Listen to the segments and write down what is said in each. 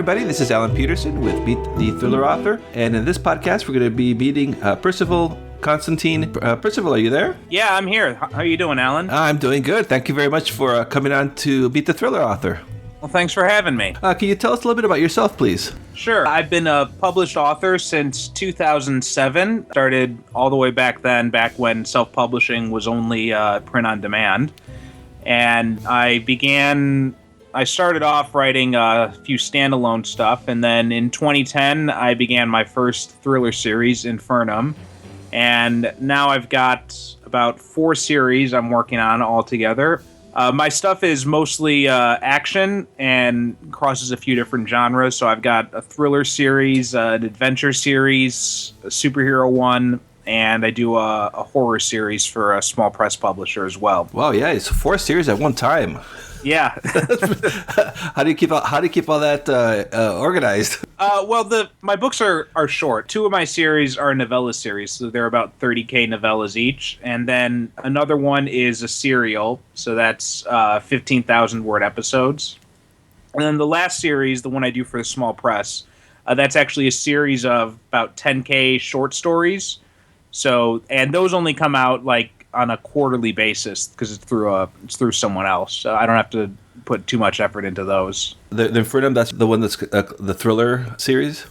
everybody. This is Alan Peterson with Beat the Thriller Author. And in this podcast, we're going to be meeting Percival, Constantine. Percival, are you there? Yeah, I'm here. How are you doing, Alan? I'm doing good. Thank you very much for coming on to Beat the Thriller Author. Well, thanks for having me. Can you tell us a little bit about yourself, please? Sure. I've been a published author since 2007. Started all the way back then, back when self-publishing was only print on demand. And I started off writing a few standalone stuff, and then in 2010, I began my first thriller series, Infernum. And now I've got about 4 series I'm working on altogether. My stuff is mostly action and crosses a few different genres. So I've got a thriller series, an adventure series, a superhero one, and I do a horror series for a small press publisher as well. Wow, yeah, it's 4 series at one time. Yeah. How do you keep all that organized? Well, my books are short. 2 of my series are novella series, so they're about 30K novellas each. And then another one is a serial, so that's 15,000 word episodes. And then the last series, the one I do for the small press, that's actually a series of about 10K short stories. So, and those only come out like on a quarterly basis because it's through someone else. So I don't have to put too much effort into those. The Infernum, that's the one that's the thriller series?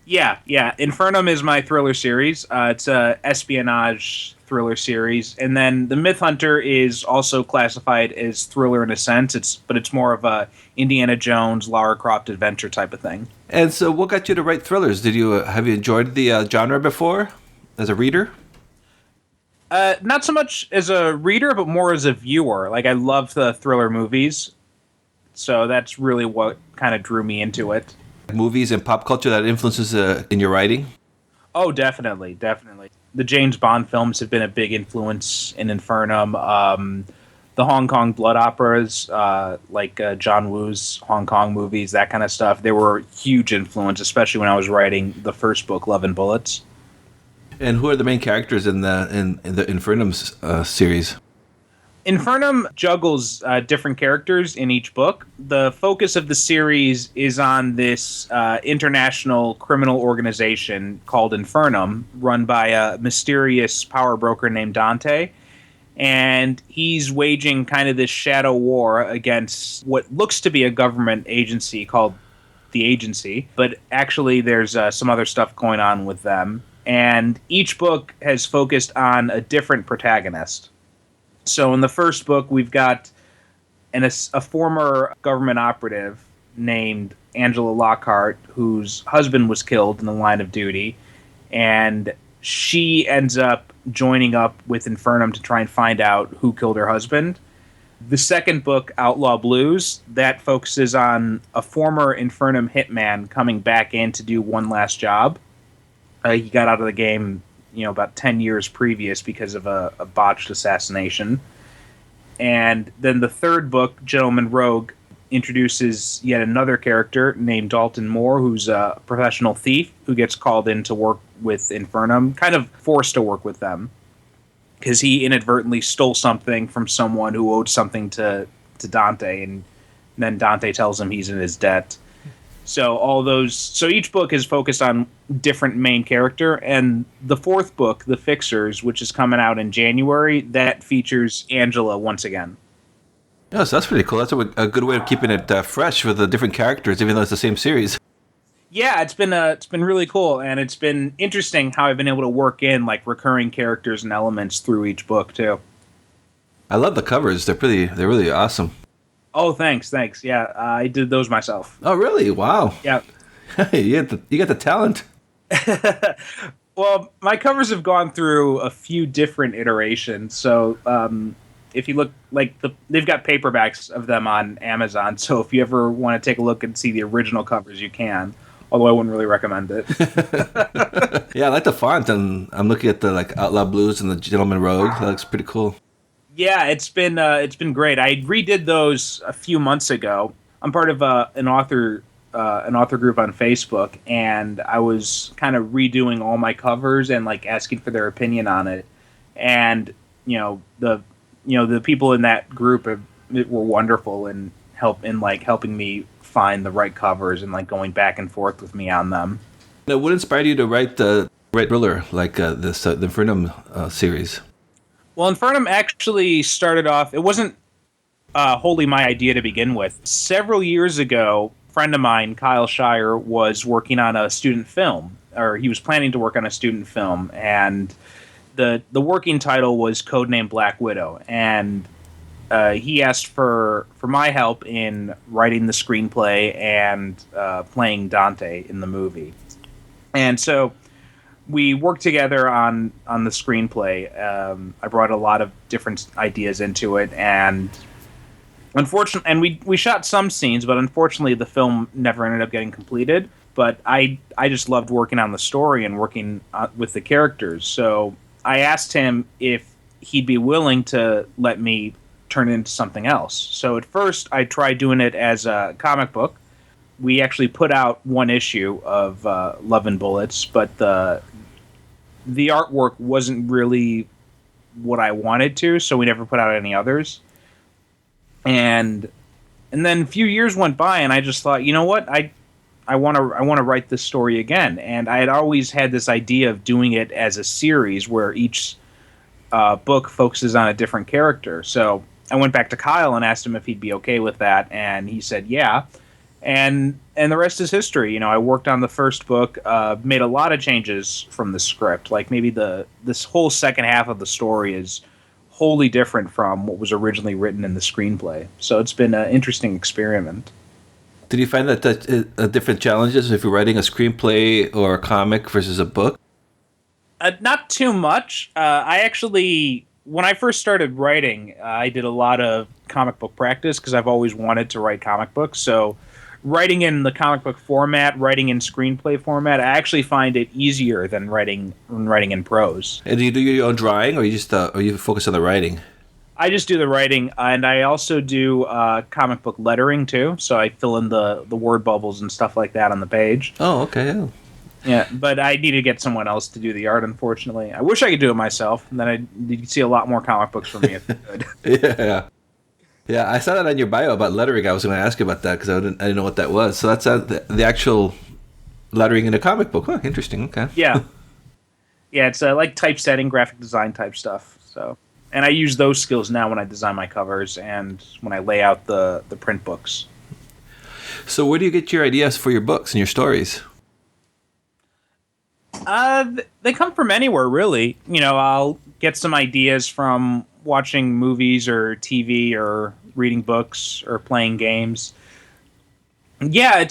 Yeah. Infernum is my thriller series. It's a espionage thriller series. And then the Myth Hunter is also classified as thriller in a sense. But it's more of a Indiana Jones, Lara Croft adventure type of thing. And so what got you to write thrillers? Have you enjoyed the genre before as a reader? Not so much as a reader, but more as a viewer. Like, I love the thriller movies, so that's really what kind of drew me into it. Movies and pop culture that influences in your writing? Oh, definitely. The James Bond films have been a big influence in Infernum. The Hong Kong blood operas, like John Woo's Hong Kong movies, that kind of stuff, they were a huge influence, especially when I was writing the first book, Love and Bullets. And who are the main characters in the Infernum series? Infernum juggles different characters in each book. The focus of the series is on this international criminal organization called Infernum, run by a mysterious power broker named Dante. And he's waging kind of this shadow war against what looks to be a government agency called the Agency. But actually, there's some other stuff going on with them. And each book has focused on a different protagonist. So in the first book, we've got a former government operative named Angela Lockhart, whose husband was killed in the line of duty. And she ends up joining up with Infernum to try and find out who killed her husband. The second book, Outlaw Blues, that focuses on a former Infernum hitman coming back in to do one last job. He got out of the game, about 10 years previous because of a botched assassination. And then the third book, Gentleman Rogue, introduces yet another character named Dalton Moore, who's a professional thief who gets called in to work with Infernum, kind of forced to work with them, because he inadvertently stole something from someone who owed something to Dante, and then Dante tells him he's in his debt. So each book is focused on different main character, and the fourth book, The Fixers, which is coming out in January, that features Angela once again. Yeah, so that's pretty cool. That's a good way of keeping it fresh with the different characters, even though it's the same series. Yeah, it's been really cool, and it's been interesting how I've been able to work in like recurring characters and elements through each book too. I love the covers. They're really awesome. Oh, thanks. Yeah, I did those myself. Oh, really? Wow. Yeah. You got the talent. Well, my covers have gone through a few different iterations. So if you look, they've got paperbacks of them on Amazon. So if you ever want to take a look and see the original covers, you can. Although I wouldn't really recommend it. Yeah, I like the font, and I'm looking at the Outlaw Blues and the Gentleman Rogue. That looks pretty cool. Yeah, it's been great. I redid those a few months ago. I'm part of an author group on Facebook, and I was kind of redoing all my covers and asking for their opinion on it. And the people in that group were wonderful and helping me find the right covers and like going back and forth with me on them. Now, what inspired you to write thriller like this the Infernum series? Well, Infernum actually started off. It wasn't wholly my idea to begin with. Several years ago, a friend of mine, Kyle Shire, was working on a student film, or he was planning to work on a student film, and the working title was Codename Black Widow, and he asked for my help in writing the screenplay and playing Dante in the movie. And so we worked together on the screenplay. I brought a lot of different ideas into it, and unfortunately, and we shot some scenes, but unfortunately, the film never ended up getting completed. But I just loved working on the story and working with the characters. So I asked him if he'd be willing to let me turn it into something else. So at first, I tried doing it as a comic book. We actually put out one issue of Love and Bullets, but the artwork wasn't really what I wanted to, so we never put out any others. And then a few years went by, and I just thought, you know what, I want to write this story again. And I had always had this idea of doing it as a series where each book focuses on a different character. So I went back to Kyle and asked him if he'd be okay with that, and he said yeah. And the rest is history. You know, I worked on the first book, made a lot of changes from the script. Like maybe this whole second half of the story is wholly different from what was originally written in the screenplay. So it's been an interesting experiment. Did you find that different challenges if you're writing a screenplay or a comic versus a book? Not too much. I actually, when I first started writing, I did a lot of comic book practice because I've always wanted to write comic books. So writing in the comic book format, writing in screenplay format, I actually find it easier than writing in prose. And do you do your own drawing, or you just or you focus on the writing? I just do the writing, and I also do comic book lettering too. So I fill in the word bubbles and stuff like that on the page. Oh, okay. Yeah. Yeah, but I need to get someone else to do the art, unfortunately. I wish I could do it myself, and then you'd see a lot more comic books from me if I could. Yeah. Yeah, I saw that on your bio about lettering. I was going to ask you about that because I didn't know what that was. So that's the actual lettering in a comic book. Huh, interesting. Okay. Yeah. Yeah, it's like typesetting, graphic design type stuff. So, and I use those skills now when I design my covers and when I lay out the print books. So where do you get your ideas for your books and your stories? They come from anywhere, really. You know, I'll get some ideas from watching movies or TV or reading books or playing games. Yeah,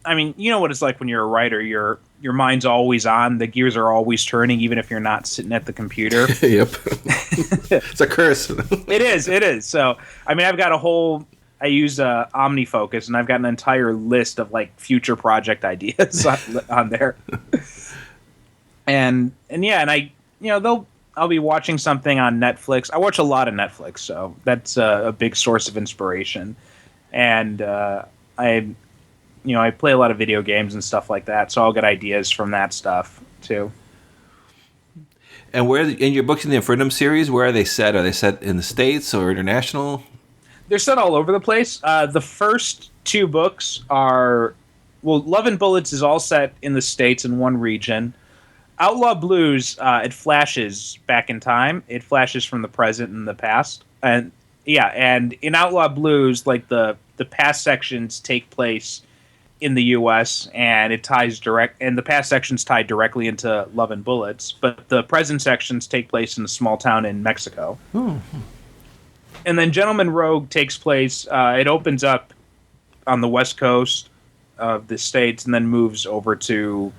I mean, you know what it's like when you're a writer. Your mind's always on. The gears are always turning, even if you're not sitting at the computer. Yep. It's a curse. It is. So, I mean, I use OmniFocus, and I've got an entire list of like future project ideas on there. And I'll be watching something on Netflix. I watch a lot of Netflix, so that's a big source of inspiration. And I play a lot of video games and stuff like that, so I'll get ideas from that stuff too. And where in your books in the Infernum series, where are they set? Are they set in the States or international? They're set all over the place. The first two books are, Love and Bullets is all set in the States in one region. Outlaw Blues, it flashes back in time. It flashes from the present and the past. And in Outlaw Blues, like the past sections take place in the U.S. and the past sections tie directly into Love and Bullets, but the present sections take place in a small town in Mexico. Oh. And then Gentleman Rogue takes place, it opens up on the west coast of the States and then moves over to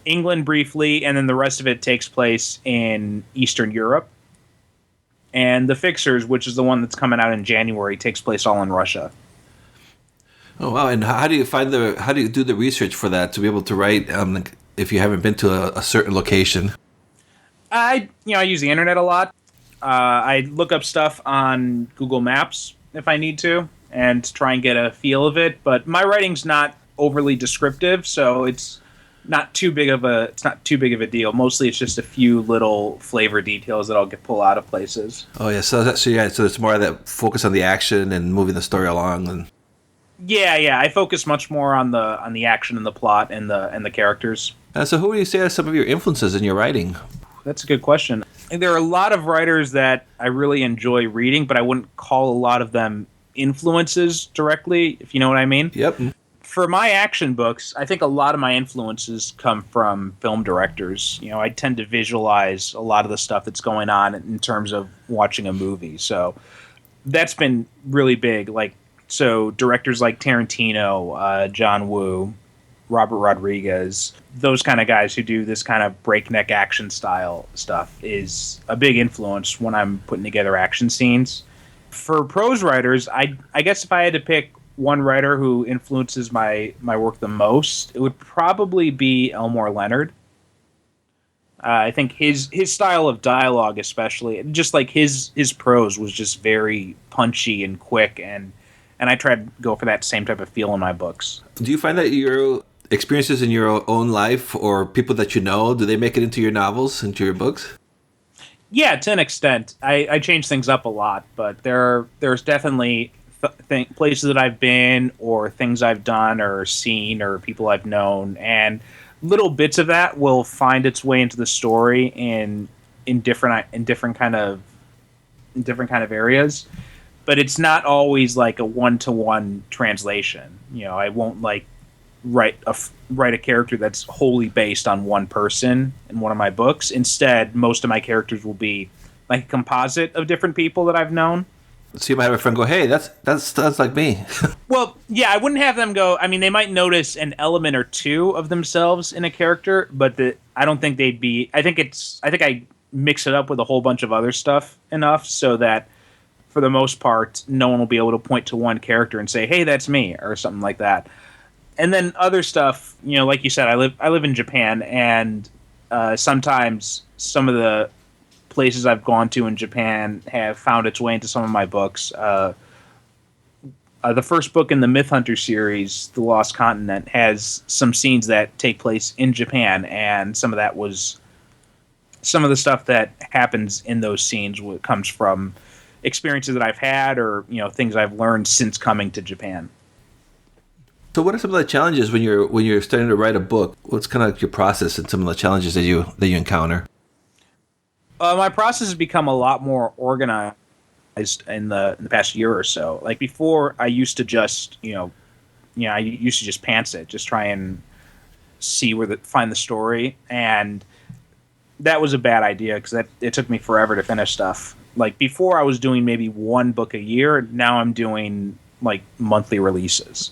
England briefly, and then the rest of it takes place in Eastern Europe. And The Fixers, which is the one that's coming out in January, takes place all in Russia. Oh wow! And how do you do the research for that to be able to write if you haven't been to a certain location? I use the internet a lot. I look up stuff on Google Maps if I need to, and try and get a feel of it. But my writing's not overly descriptive, so it's not too big of a deal. Mostly, it's just a few little flavor details that I'll pull out of places. Oh yeah, so it's more of that focus on the action and moving the story along. And Yeah. I focus much more on the action and the plot and the characters. So, who would you say are some of your influences in your writing? That's a good question. There are a lot of writers that I really enjoy reading, but I wouldn't call a lot of them influences directly, if you know what I mean. Yep. For my action books, I think a lot of my influences come from film directors. You know, I tend to visualize a lot of the stuff that's going on in terms of watching a movie. So that's been really big. Like, so directors like Tarantino, John Woo, Robert Rodriguez, those kind of guys who do this kind of breakneck action style stuff is a big influence when I'm putting together action scenes. For prose writers, I guess if I had to pick one writer who influences my work the most, it would probably be Elmore Leonard. I think his style of dialogue, especially, just like his prose, was just very punchy and quick, and I tried to go for that same type of feel in my books. Do you find that your experiences in your own life or people that you know, do they make it into your novels, into your books? Yeah, to an extent, I change things up a lot, but there's definitely places that I've been, or things I've done, or seen, or people I've known, and little bits of that will find its way into the story in different kind of areas. But it's not always like a one-to-one translation. You know, I won't like write a character that's wholly based on one person in one of my books. Instead, most of my characters will be like a composite of different people that I've known. So you might have a friend go, "Hey, that's like me." Well, yeah, I wouldn't have them go. I mean, they might notice an element or two of themselves in a character, but I don't think they'd be. I think I mix it up with a whole bunch of other stuff enough so that for the most part, no one will be able to point to one character and say, "Hey, that's me," or something like that. And then other stuff, you know, like you said, I live in Japan, and sometimes some of the places I've gone to in Japan have found its way into some of my books. The first book in the Myth Hunter series, The Lost Continent, has some scenes that take place in Japan, and some of the stuff that happens in those scenes comes from experiences that I've had, or things I've learned since coming to Japan. So, what are some of the challenges when you're starting to write a book? What's kind of your process and some of the challenges that you encounter? My process has become a lot more organized in the past year or so. Like before, I used to just I used to just pants it, just try and find the story, and that was a bad idea because it took me forever to finish stuff. Like before, I was doing maybe one book a year. Now I'm doing like monthly releases,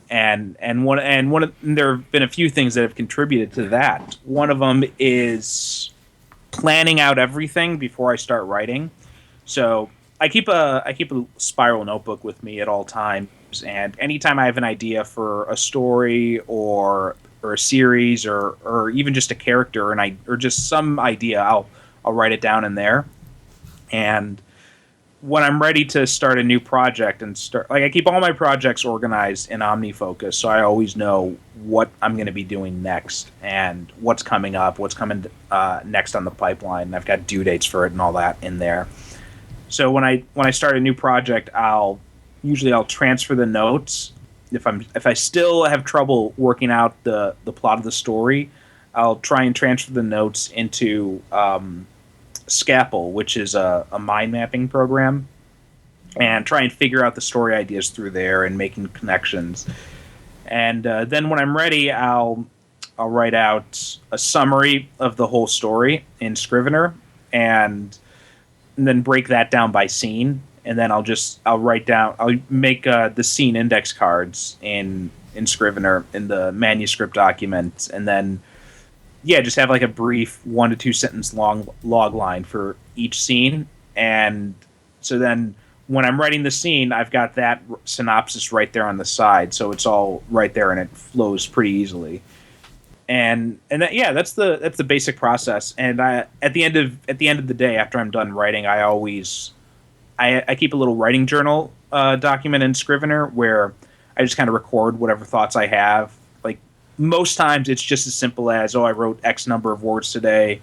and there have been a few things that have contributed to that. One of them is planning out everything before I start writing. So I keep a spiral notebook with me at all times, and anytime I have an idea for a story or a series or even just a character or just some idea, I'll write it down in there. And when I'm ready to start a new project I keep all my projects organized in OmniFocus, so I always know what I'm going to be doing next and what's coming up, what's coming next on the pipeline. And I've got due dates for it and all that in there. So when I start a new project, I'll transfer the notes. If I still have trouble working out the plot of the story, I'll try and transfer the notes into Scapple, which is a mind mapping program, and try and figure out the story ideas through there and making connections. And then when I'm ready, I'll write out a summary of the whole story in Scrivener, and then break that down by scene. And then I'll make the scene index cards in Scrivener in the manuscript document, and then just have like a brief 1 to 2 sentence long log line for each scene. And so then when I'm writing the scene, I've got that synopsis right there on the side, so it's all right there and it flows pretty easily. And that's the basic process. And at the end of the day, after I'm done writing, I keep a little writing journal document in Scrivener where I just kind of record whatever thoughts I have. Like most times, it's just as simple as, I wrote X number of words today.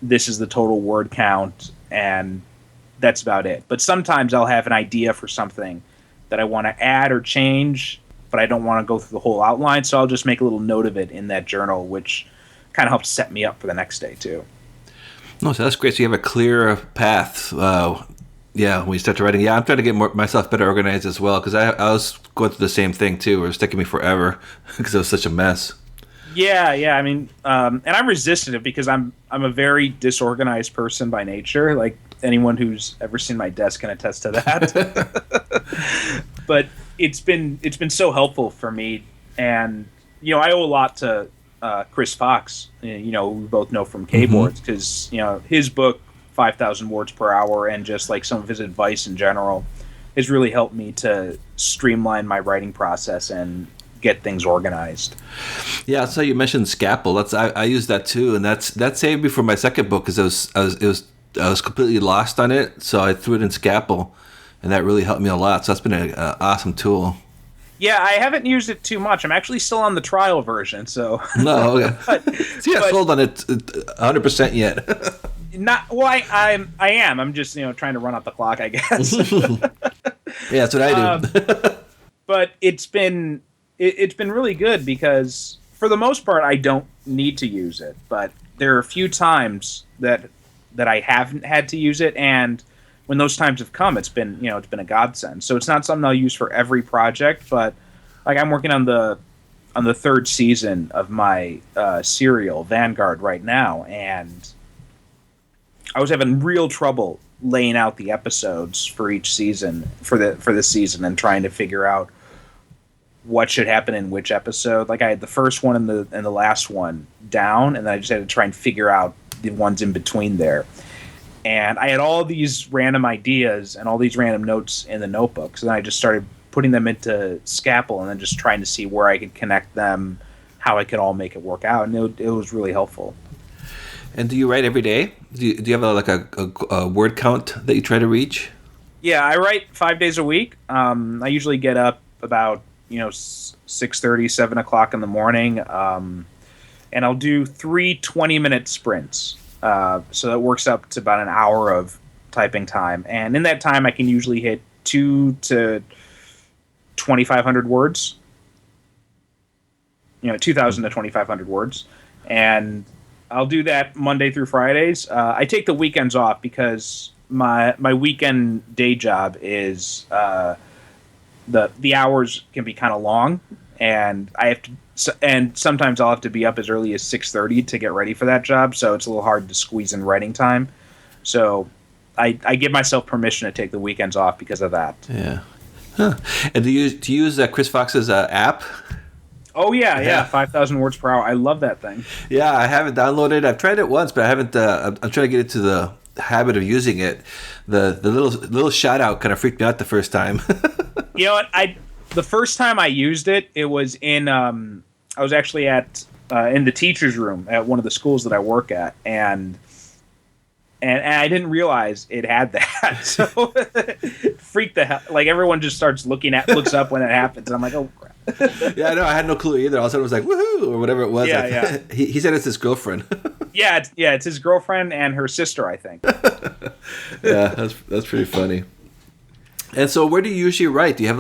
This is the total word count, and that's about it. But sometimes I'll have an idea for something that I want to add or change, but I don't want to go through the whole outline. So I'll just make a little note of it in that journal, which kind of helps set me up for the next day too. No, so that's great. So you have a clear path. Yeah, when you start to writing. Yeah, I'm trying to get myself better organized as well, because I was going through the same thing too. It was taking me forever because it was such a mess. Yeah. I mean, and I'm resistant it because I'm a very disorganized person by nature. Like anyone who's ever seen my desk can attest to that. But it's been so helpful for me, and I owe a lot to Chris Fox. We both know from K-Boards, because his book 5,000 words per hour and just like some of his advice in general has really helped me to streamline my writing process and get things organized. Yeah, so you mentioned Scapple. I use that too, and that saved me for my second book, because I was completely lost on it. So I threw it in Scapple, and that really helped me a lot. So that's been an awesome tool. Yeah, I haven't used it too much. I'm actually still on the trial version, so no. Okay. See, I sold on it 100% yet. Not well. I am. I'm just trying to run out the clock, I guess. Yeah, that's what I do. But it's been really good, because for the most part I don't need to use it, but there are a few times that I haven't had to use it, and when those times have come, it's been a godsend. So it's not something I'll use for every project, but like I'm working on the third season of my serial Vanguard right now, and I was having real trouble laying out the episodes for each season for this season, and trying to figure out what should happen in which episode. Like I had the first one and the last one down, and then I just had to try and figure out the ones in between there. And I had all these random ideas and all these random notes in the notebooks, and I just started putting them into Scapple, and then just trying to see where I could connect them, how I could all make it work out, and it was really helpful. And do you write every day? Do you have a word count that you try to reach? Yeah, I write 5 days a week. I usually get up about 6:30, 7 o'clock in the morning, and I'll do 3 20-minute sprints. So that works up to about an hour of typing time, and in that time I can usually hit 2 to 2,500 words. 2,000 to 2,500 words, and I'll do that Monday through Fridays. I take the weekends off because my weekend day job is the hours can be kind of long, and I have to. And sometimes I'll have to be up as early as 6:30 to get ready for that job, so it's a little hard to squeeze in writing time. So I give myself permission to take the weekends off because of that. Yeah. Huh. And do you use Chris Fox's app? Oh yeah, 5,000 words per hour. I love that thing. Yeah, I haven't downloaded it. I've tried it once, but I haven't. I'm trying to get into the habit of using it. The little shout out kind of freaked me out the first time. You know what? The first time I used it, it was in. I was actually in the teacher's room at one of the schools that I work at, and I didn't realize it had that. So it freaked the hell. Like everyone just looks up when it happens, and I'm like, oh crap. Yeah, no, I had no clue either. All of a sudden it was like woohoo or whatever it was. Yeah. He said it's his girlfriend. It's his girlfriend and her sister, I think. Yeah, that's pretty funny. And so, where do you usually write? Do you have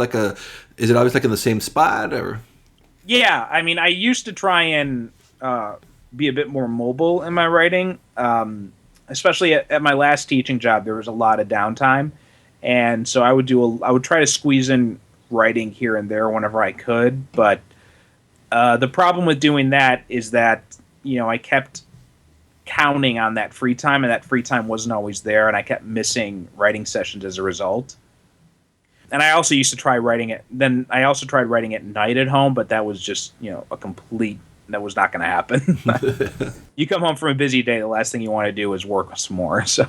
is it always in the same spot or? Yeah, I mean, I used to try and be a bit more mobile in my writing. Especially at my last teaching job, there was a lot of downtime, and so I would try to squeeze in writing here and there whenever I could. But the problem with doing that is that I kept counting on that free time, and that free time wasn't always there, and I kept missing writing sessions as a result. And I also used to try writing it. Then I also tried writing at night at home, but that was just that was not going to happen. You come home from a busy day, the last thing you want to do is work some more. So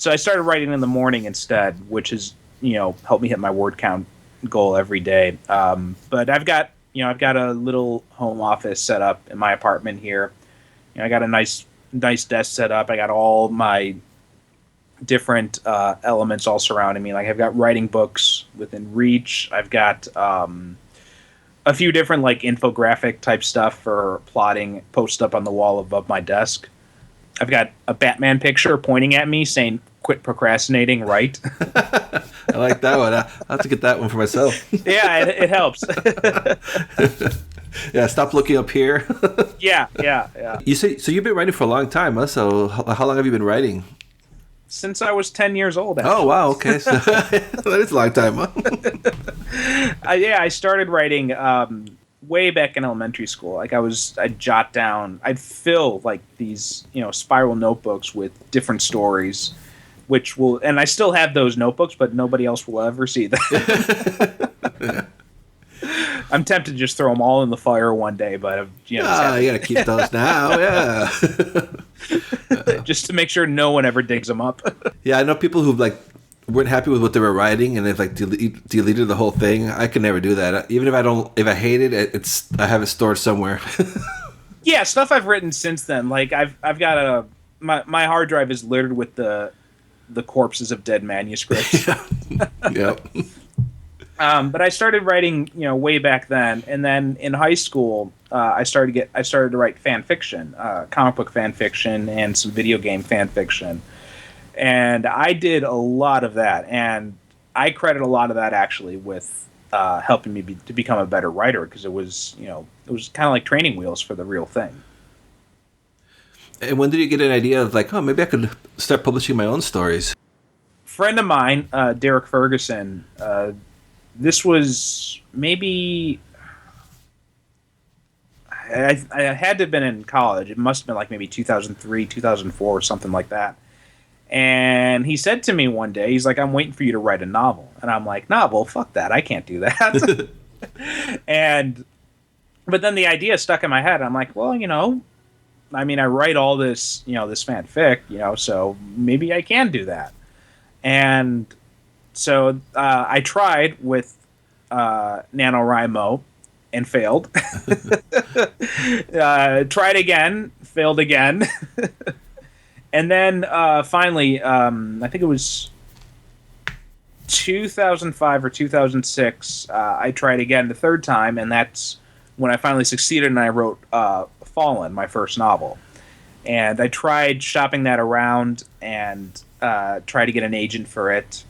I started writing in the morning instead, which has helped me hit my word count goal every day. But I've got a little home office set up in my apartment here. I got a nice desk set up. I got all my different elements all surrounding me. Like I've got writing books within reach. I've got a few different infographic type stuff for plotting posted up on the wall above my desk. I've got a Batman picture pointing at me saying quit procrastinating, write. I like that one. I'll have to get that one for myself. Yeah, it helps. Yeah, stop looking up here. Yeah. You say so? You've been writing for a long time, huh? So how long have you been writing? Since I was 10 years old, actually. Oh wow, okay, so that is a long time, huh? I started writing way back in elementary school. Like I'd jot down, I'd fill like these, spiral notebooks with different stories, and I still have those notebooks, but nobody else will ever see them. I'm tempted to just throw them all in the fire one day, but you gotta keep those now, yeah. Just to make sure no one ever digs them up. Yeah, I know people who weren't happy with what they were writing, and they've deleted the whole thing. I could never do that. Even if I hate it, I have it stored somewhere. Yeah, stuff I've written since then. Like I've got my hard drive is littered with the corpses of dead manuscripts. Yep. But I started writing, way back then, and then in high school, I started to write fan fiction, comic book fan fiction, and some video game fan fiction, and I did a lot of that, and I credit a lot of that actually with helping me to become a better writer, because it was kind of like training wheels for the real thing. And when did you get an idea of like, oh, maybe I could start publishing my own stories? Friend of mine, Derek Ferguson. This was maybe I had to have been in college. It must have been like maybe 2003, 2004, or something like that. And he said to me one day, he's like, "I'm waiting for you to write a novel." And I'm like, "Novel? Fuck that! I can't do that." But then the idea stuck in my head. I'm like, well, I mean, I write all this, this fanfic, so maybe I can do that. And so I tried with NaNoWriMo and failed. Tried again, failed again. And then finally, I think it was 2005 or 2006, I tried again the third time, and that's when I finally succeeded, and I wrote Fallen, my first novel. And I tried shopping that around and tried to get an agent for it.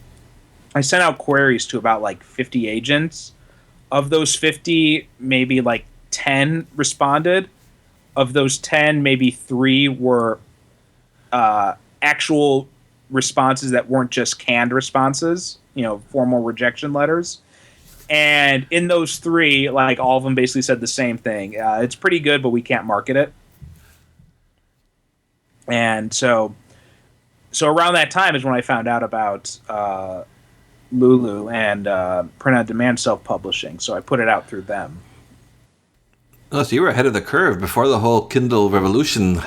I sent out queries to about like 50 agents. Of those 50, maybe like 10 responded. Of those 10, maybe 3 were actual responses that weren't just canned responses, formal rejection letters. And in those 3, like all of them basically said the same thing. It's pretty good, but we can't market it. And so around that time is when I found out about Lulu and print on demand self-publishing, so I put it out through them. Oh, so you were ahead of the curve before the whole Kindle revolution.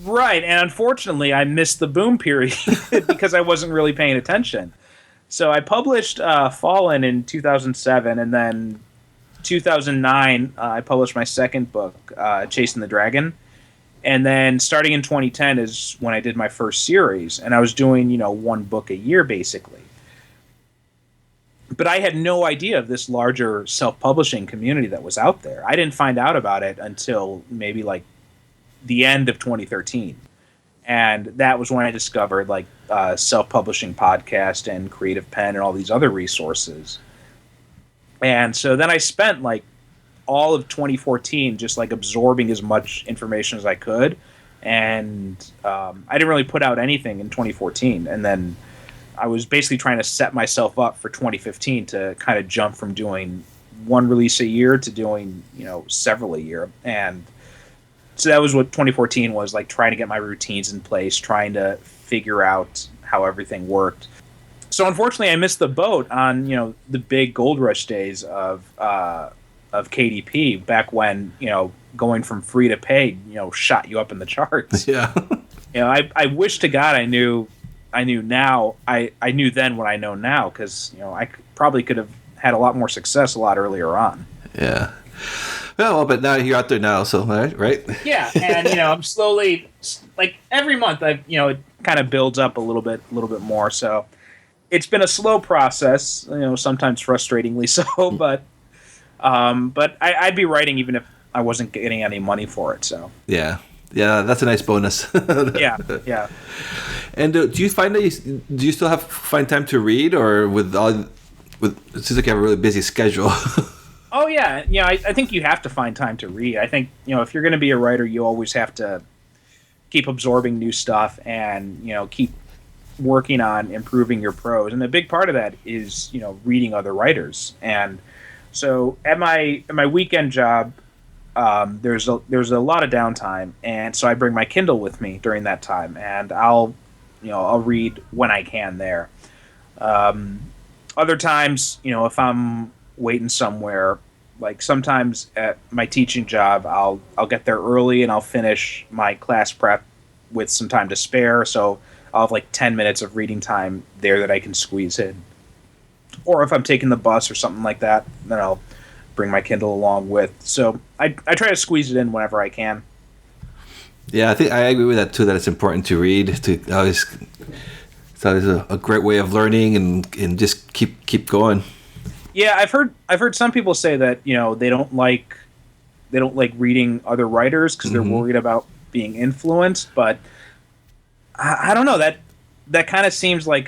Right, and unfortunately I missed the boom period because I wasn't really paying attention. So I published Fallen in 2007, and then 2009 I published my second book, Chasing the Dragon. And then starting in 2010 is when I did my first series, and I was doing, one book a year basically. But I had no idea of this larger self-publishing community that was out there. I didn't find out about it until maybe like the end of 2013. And that was when I discovered like self-publishing podcast and Creative Pen and all these other resources. And so then I spent like all of 2014 just like absorbing as much information as I could. And I didn't really put out anything in 2014. And then I was basically trying to set myself up for 2015 to kind of jump from doing one release a year to doing, several a year. And so that was what 2014 was like, trying to get my routines in place, trying to figure out how everything worked. So unfortunately, I missed the boat on, the big gold rush days of KDP back when, going from free to paid, shot you up in the charts. Yeah. I wish to God I knew now. I knew then what I know now, because I probably could have had a lot more success a lot earlier on. Yeah. Well, but now you're out there now, so right? Yeah, and I'm slowly, like every month, it kind of builds up a little bit more. So it's been a slow process, sometimes frustratingly so, but I'd be writing even if I wasn't getting any money for it. So yeah, that's a nice bonus. yeah. And do you find that do you still find time to read, or with it seems like you have a really busy schedule? Oh yeah, I think you have to find time to read. I think if you're going to be a writer, you always have to keep absorbing new stuff and keep working on improving your prose. And a big part of that is reading other writers. And so at my weekend job, there's a lot of downtime, and so I bring my Kindle with me during that time, and I'll read when I can there. Other times, if I'm waiting somewhere, like sometimes at my teaching job, I'll get there early and I'll finish my class prep with some time to spare, so I'll have like 10 minutes of reading time there that I can squeeze in. Or if I'm taking the bus or something like that, then I'll bring my Kindle along with. So I try to squeeze it in whenever I can. Yeah, I think I agree with that too. That it's important to read. It's always a great way of learning and just keep going. Yeah, I've heard some people say that they don't like reading other writers because they're worried about being influenced. But I don't know, that kind of seems like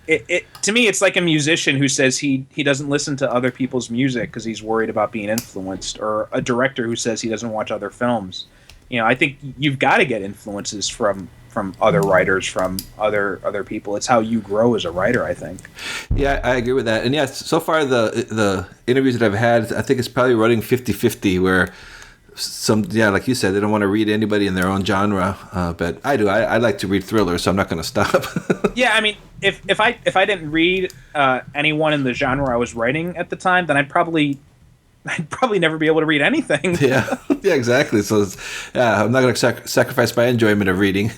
it to me. It's like a musician who says he doesn't listen to other people's music because he's worried about being influenced, or a director who says he doesn't watch other films. I think you've got to get influences from other writers, from other people. It's how you grow as a writer, I think. Yeah, I agree with that. And yeah, so far the interviews that I've had, I think it's probably running 50-50, where like you said, they don't want to read anybody in their own genre, but I do. I like to read thrillers, so I'm not going to stop. Yeah, I mean, if I didn't read anyone in the genre I was writing at the time, then I'd probably never be able to read anything. Yeah, exactly. So, I'm not going to sacrifice my enjoyment of reading.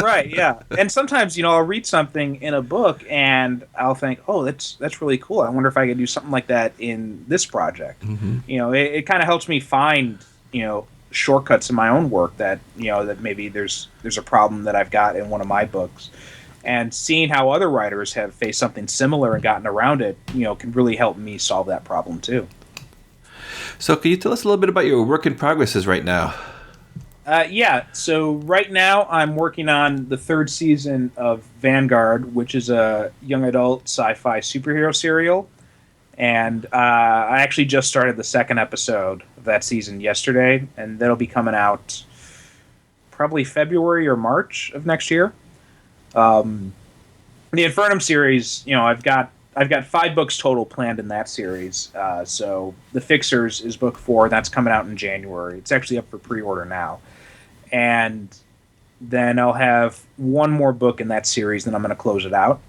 Right. Yeah. And sometimes, I'll read something in a book and I'll think, oh, that's really cool. I wonder if I could do something like that in this project. Mm-hmm. It kind of helps me find, shortcuts in my own work that maybe there's a problem that I've got in one of my books. And seeing how other writers have faced something similar and gotten around it, can really help me solve that problem too. So can you tell us a little bit about your work in progresses right now? Yeah, so right now I'm working on the third season of Vanguard, which is a young adult sci-fi superhero serial. And I actually just started the second episode of that season yesterday, and that'll be coming out probably February or March of next year. The Infernum series, I've got 5 books total planned in that series. So The Fixers is book 4. That's coming out in January. It's actually up for pre-order now. And then I'll have one more book in that series, then I'm going to close it out.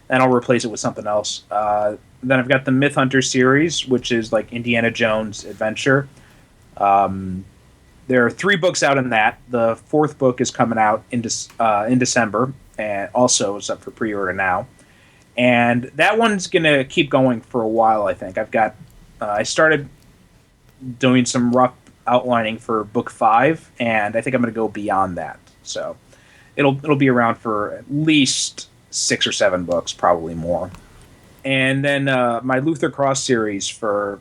And I'll replace it with something else. Then I've got the Myth Hunter series, which is like Indiana Jones adventure. There are 3 books out in that. The 4th book is coming out in December, and also is up for pre-order now. And that one's going to keep going for a while, I think. I started doing some rough outlining for book 5, and I think I'm going to go beyond that. So it'll be around for at least 6 or 7 books, probably more. And then my Luther Cross series for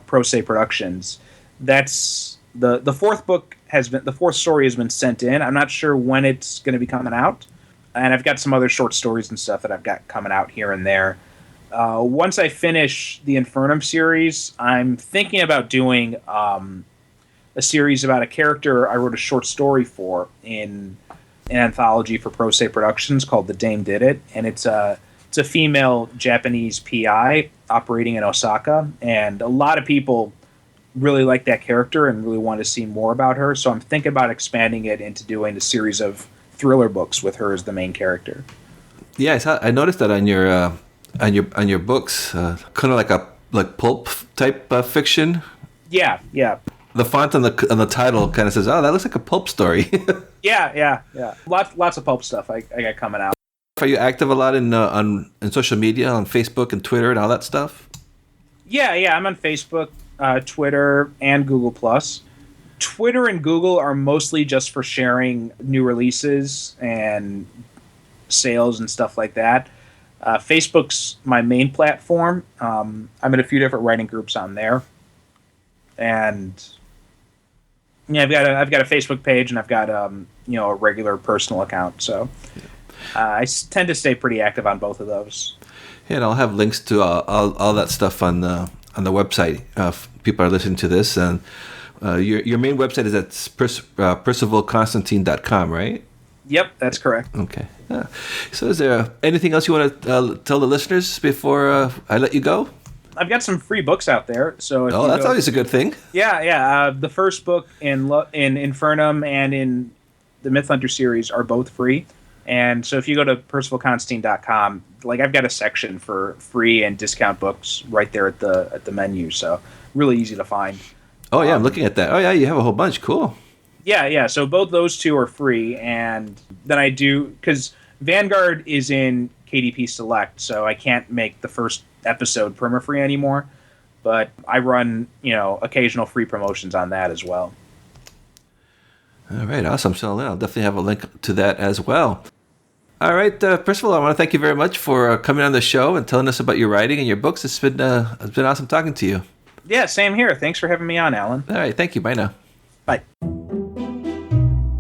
Pro Se Productions, that's the 4th book the 4th story has been sent in. I'm not sure when it's going to be coming out. And I've got some other short stories and stuff that I've got coming out here and there. Once I finish the Infernum series, I'm thinking about doing a series about a character I wrote a short story for in an anthology for Pro Se Productions called The Dame Did It. And it's a female Japanese PI operating in Osaka. And a lot of people really like that character and really want to see more about her. So I'm thinking about expanding it into doing a series of thriller books with her as the main character. Yeah, I noticed that on your books, kind of like pulp type fiction. Yeah. The font on the title kind of says, "Oh, that looks like a pulp story." Yeah. Lots of pulp stuff I got coming out. Are you active a lot in social media, on Facebook and Twitter and all that stuff? Yeah. I'm on Facebook, Twitter, and Google+. Twitter and Google are mostly just for sharing new releases and sales and stuff like that. Facebook's my main platform. I'm in a few different writing groups on there. And Yeah, I've got a Facebook page, and I've got a regular personal account. So tend to stay pretty active on both of those. Yeah, and I'll have links to all that stuff on the website. If people are listening to this, and your main website is at percivalconstantine.com, right? Yep, that's correct. Okay. So is there anything else you want to tell the listeners before I let you go? I've got some free books out there. So that's always a good thing. Yeah. The first book in Infernum and in the Myth Hunter series are both free. And so if you go to percivalconstantine.com, I've got a section for free and discount books right there at the menu. So really easy to find. Oh yeah, I'm looking at that. Oh yeah, you have a whole bunch. Cool. Yeah. So both those two are free, and then I do, because Vanguard is in KDP Select, so I can't make the first episode perma-free anymore. But I run, occasional free promotions on that as well. All right, awesome. So I'll definitely have a link to that as well. All right, Percival, I want to thank you very much for coming on the show and telling us about your writing and your books. It's been awesome talking to you. Yeah, same here. Thanks for having me on, Alan. All right, thank you. Bye now. Bye.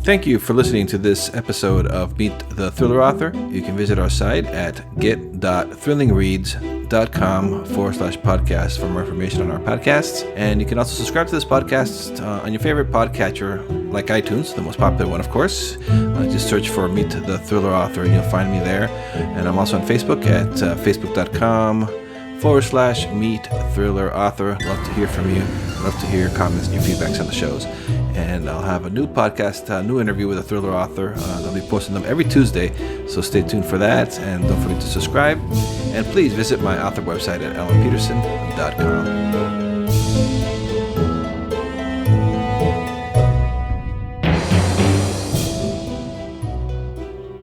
Thank you for listening to this episode of Meet the Thriller Author. You can visit our site at get.thrillingreads.com/podcast for more information on our podcasts. And you can also subscribe to this podcast on your favorite podcatcher, like iTunes, the most popular one, of course. Just search for Meet the Thriller Author and you'll find me there. And I'm also on Facebook at facebook.com/Meet Thriller Author. Love to hear from you. Love to hear your comments and your feedbacks on the shows. And I'll have a new podcast, new interview with a thriller author. I'll be posting them every Tuesday, so stay tuned for that. And don't forget to subscribe. And please visit my author website at alanpeterson.com.